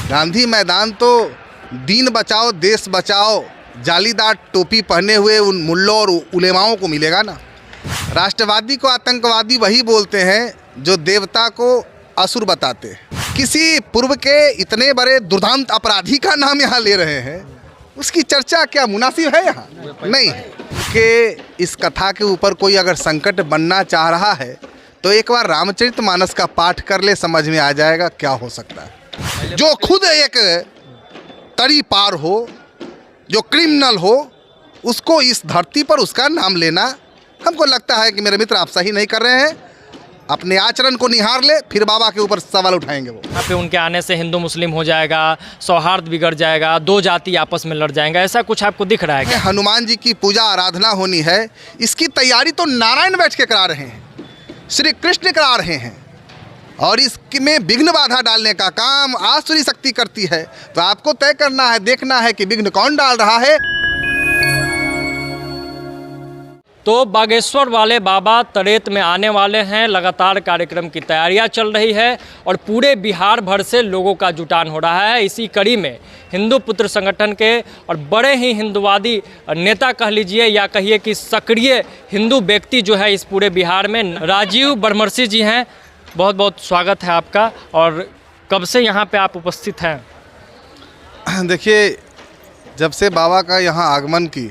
गांधी मैदान तो दीन बचाओ देश बचाओ जालीदार टोपी पहने हुए उन मुल्लों और उलेमाओं को मिलेगा ना। राष्ट्रवादी को आतंकवादी वही बोलते हैं जो देवता को असुर बताते हैं। किसी पूर्व के इतने बड़े दुर्दांत अपराधी का नाम यहाँ ले रहे हैं, उसकी चर्चा क्या मुनासिब है यहाँ? नहीं है कि इस कथा के ऊपर कोई अगर संकट बनना चाह रहा है तो एक बार रामचरितमानस का पाठ कर ले, समझ में आ जाएगा क्या हो सकता है। जो खुद एक तरी पार हो, जो क्रिमिनल हो, उसको इस धरती पर उसका नाम लेना, हमको लगता है कि मेरे मित्र आप सही नहीं कर रहे हैं। अपने आचरण को निहार ले, फिर बाबा के ऊपर सवाल उठाएंगे। वो यहाँ पे उनके आने से हिंदू मुस्लिम हो जाएगा, सौहार्द बिगड़ जाएगा, दो जाति आपस में लड़ जाएंगे, ऐसा कुछ आपको दिख रहा है क्या? हनुमान जी की पूजा आराधना होनी है, इसकी तैयारी तो नारायण बैठ के करा रहे हैं, श्री कृष्ण करा रहे हैं, और इसमें विघ्न बाधा डालने का काम आसुरी शक्ति करती है। तो आपको तय करना है, देखना है कि विघ्न कौन डाल रहा है। तो बागेश्वर वाले बाबा तरेत में आने वाले हैं। लगातार कार्यक्रम की तैयारियां चल रही है और पूरे बिहार भर से लोगों का जुटान हो रहा है। इसी कड़ी में हिंदू पुत्र संगठन के और बड़े ही हिंदुवादी नेता कह लीजिए या कहिए कि सक्रिय हिंदू व्यक्ति जो है इस पूरे बिहार में, राजीव बरमर्सी जी हैं। बहुत बहुत स्वागत है आपका। और कब से यहाँ पे आप उपस्थित हैं? देखिए, जब से बाबा का यहाँ आगमन की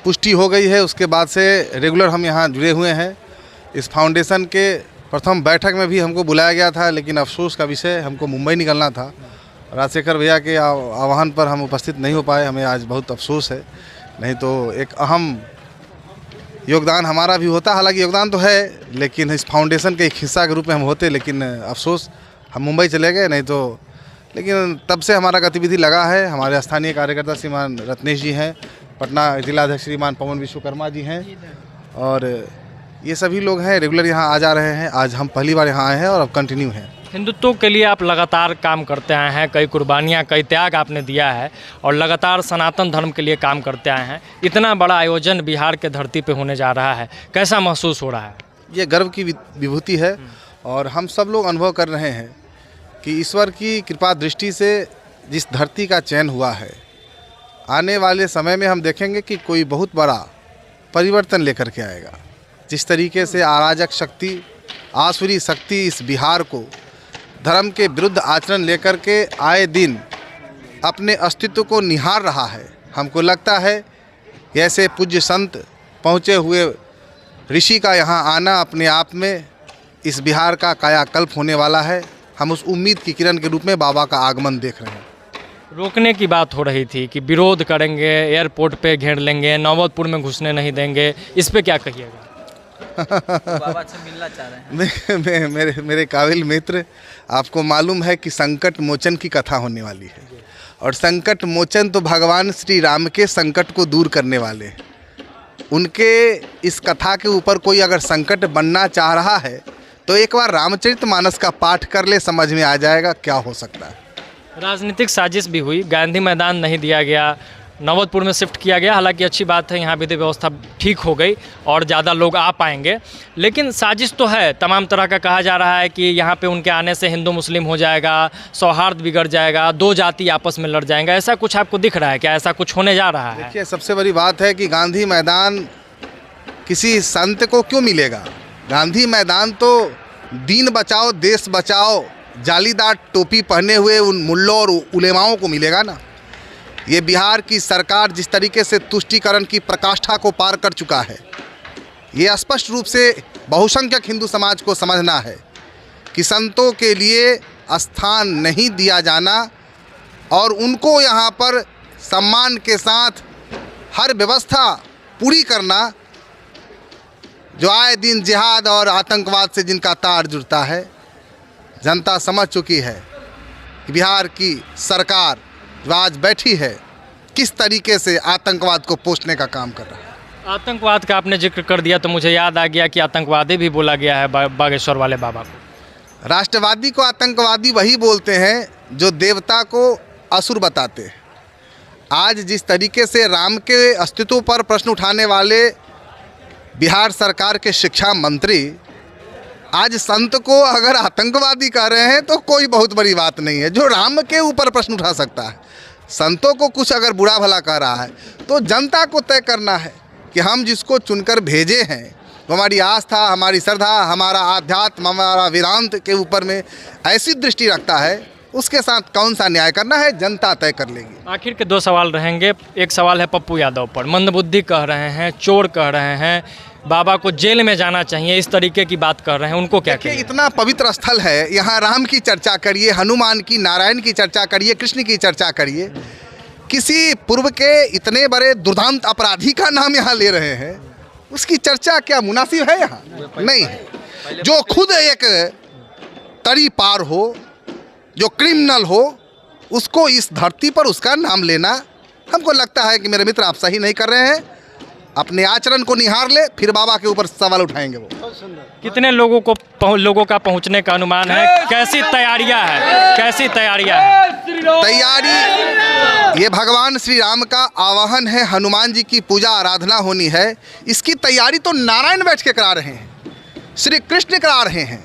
पुष्टि हो गई है उसके बाद से रेगुलर हम यहाँ जुड़े हुए हैं। इस फाउंडेशन के प्रथम बैठक में भी हमको बुलाया गया था, लेकिन अफसोस का विषय हमको मुंबई निकलना था। राजशेखर भैया के आह्वान पर हम उपस्थित नहीं हो पाए, हमें आज बहुत अफसोस है। नहीं तो एक अहम योगदान हमारा भी होता, हालांकि योगदान तो है, लेकिन इस फाउंडेशन के एक हिस्सा के रूप में हम होते, लेकिन अफसोस हम मुंबई चले गए। नहीं तो लेकिन तब से हमारा गतिविधि लगा है। हमारे स्थानीय कार्यकर्ता श्रीमान रत्नेश जी हैं, पटना जिलाध्यक्ष श्रीमान पवन विश्वकर्मा जी हैं, और ये सभी लोग हैं, रेगुलर यहाँ आ जा रहे हैं। आज हम पहली बार यहाँ आए हैं और अब कंटिन्यू हैं। हिंदुत्व के लिए आप लगातार काम करते आए हैं, कई कुर्बानियाँ, कई त्याग आपने दिया है और लगातार सनातन धर्म के लिए काम करते आए हैं। इतना बड़ा आयोजन बिहार के धरती पे होने जा रहा है, कैसा महसूस हो रहा है? ये गर्व की विभूति है और हम सब लोग अनुभव कर रहे हैं कि ईश्वर की कृपा दृष्टि से जिस धरती का चयन हुआ है, आने वाले समय में हम देखेंगे कि कोई बहुत बड़ा परिवर्तन लेकर के आएगा। जिस तरीके से अराजक शक्ति, आसुरी शक्ति इस बिहार को धर्म के विरुद्ध आचरण लेकर के आए दिन अपने अस्तित्व को निहार रहा है, हमको लगता है ऐसे पूज्य संत पहुँचे हुए ऋषि का यहाँ आना अपने आप में इस बिहार का कायाकल्प होने वाला है। हम उस उम्मीद की किरण के रूप में बाबा का आगमन देख रहे हैं। रोकने की बात हो रही थी कि विरोध करेंगे, एयरपोर्ट पे घेर लेंगे, नौबतपुर में घुसने नहीं देंगे, इस पे क्या कहिएगा? बाबा से मिलना चाह रहे हैं। मेरे काबिल मित्र, आपको मालूम है कि संकट मोचन की कथा होने वाली है, और संकट मोचन तो भगवान श्री राम के संकट को दूर करने वाले हैं। उनके इस कथा के ऊपर कोई अगर संकट बनना चाह रहा है तो एक बार रामचरितमानस का पाठ कर ले, समझ में आ जाएगा क्या हो सकता है। राजनीतिक साजिश भी हुई, गांधी मैदान नहीं दिया गया, नौबतपुर में शिफ्ट किया गया। हालांकि अच्छी बात है, यहाँ विधि व्यवस्था ठीक हो गई और ज़्यादा लोग आ पाएंगे, लेकिन साजिश तो है तमाम तरह का। कहा जा रहा है कि यहाँ पे उनके आने से हिंदू मुस्लिम हो जाएगा, सौहार्द बिगड़ जाएगा, दो जाति आपस में लड़ जाएंगे, ऐसा कुछ आपको दिख रहा है क्या? ऐसा कुछ होने जा रहा है? देखिए, सबसे बड़ी बात है कि गांधी मैदान किसी संत को क्यों मिलेगा? गांधी मैदान तो दीन बचाओ देश बचाओ जालीदार टोपी पहने हुए उन मुल्लों और उलेमाओं को मिलेगा ना। ये बिहार की सरकार जिस तरीके से तुष्टीकरण की प्रकाष्ठा को पार कर चुका है, ये स्पष्ट रूप से बहुसंख्यक हिंदू समाज को समझना है कि संतों के लिए स्थान नहीं दिया जाना और उनको यहाँ पर सम्मान के साथ हर व्यवस्था पूरी करना। जो आए दिन जिहाद और आतंकवाद से जिनका तार जुड़ता है, जनता समझ चुकी है कि बिहार की सरकार जो आज बैठी है किस तरीके से आतंकवाद को पोषने का काम कर रहा है। आतंकवाद का आपने जिक्र कर दिया तो मुझे याद आ गया कि आतंकवादी भी बोला गया है बागेश्वर वाले बाबा को। राष्ट्रवादी को आतंकवादी वही बोलते हैं जो देवता को असुर बताते हैं। आज जिस तरीके से राम के अस्तित्व पर प्रश्न उठाने वाले बिहार सरकार के शिक्षा मंत्री आज संत को अगर आतंकवादी कह रहे हैं तो कोई बहुत बड़ी बात नहीं है। जो राम के ऊपर प्रश्न उठा सकता है, संतों को कुछ अगर बुरा भला कह रहा है तो जनता को तय करना है कि हम जिसको चुनकर भेजे हैं, तो हमारी आस्था, हमारी श्रद्धा, हमारा आध्यात्म, हमारा वेदांत के ऊपर में ऐसी दृष्टि रखता है, उसके साथ कौन सा न्याय करना है जनता तय कर लेगी। आखिर के 2 सवाल रहेंगे। एक सवाल है पप्पू यादव पर, मंदबुद्धि कह रहे हैं, चोर कह रहे हैं, बाबा को जेल में जाना चाहिए, इस तरीके की बात कर रहे हैं, उनको क्या देखिए, कहें? इतना पवित्र स्थल है, यहाँ राम की चर्चा करिए, हनुमान की, नारायण की चर्चा करिए, कृष्ण की चर्चा करिए, किसी पूर्व के इतने बड़े दुर्दांत अपराधी का नाम यहाँ ले रहे हैं, उसकी चर्चा क्या मुनासिब है यहाँ? नहीं है। जो खुद एक तरी पार हो, जो क्रिमिनल हो, उसको इस धरती पर उसका नाम लेना, हमको लगता है कि मेरे मित्र आप सही नहीं कर रहे हैं। अपने आचरण को निहार ले, फिर बाबा के ऊपर सवाल उठाएंगे वो। कितने लोगों का पहुंचने का अनुमान है? कैसी तैयारियां हैं? कैसी तैयारियां हैं? तैयारी, ये भगवान श्री राम का आवाहन है, हनुमान जी की पूजा आराधना होनी है। इसकी तैयारी तो नारायण बैठ के करा रहे हैं, श्री कृष्ण करा रहे हैं,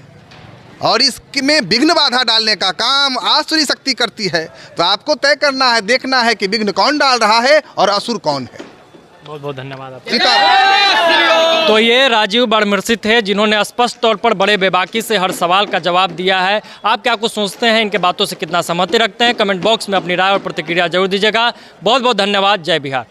और इसमें विघ्न बाधा डालने का काम आसुरी शक्ति करती है। तो आपको तय करना है, देखना है कि विघ्न कौन डाल रहा है और असुर कौन है। बहुत बहुत धन्यवाद आपका। तो ये राजीव बड़मिरसी थे, जिन्होंने स्पष्ट तौर पर बड़े बेबाकी से हर सवाल का जवाब दिया है। आप क्या कुछ सोचते हैं, इनके बातों से कितना सहमति रखते हैं? कमेंट बॉक्स में अपनी राय और प्रतिक्रिया जरूर दीजिएगा। बहुत बहुत धन्यवाद। जय बिहार।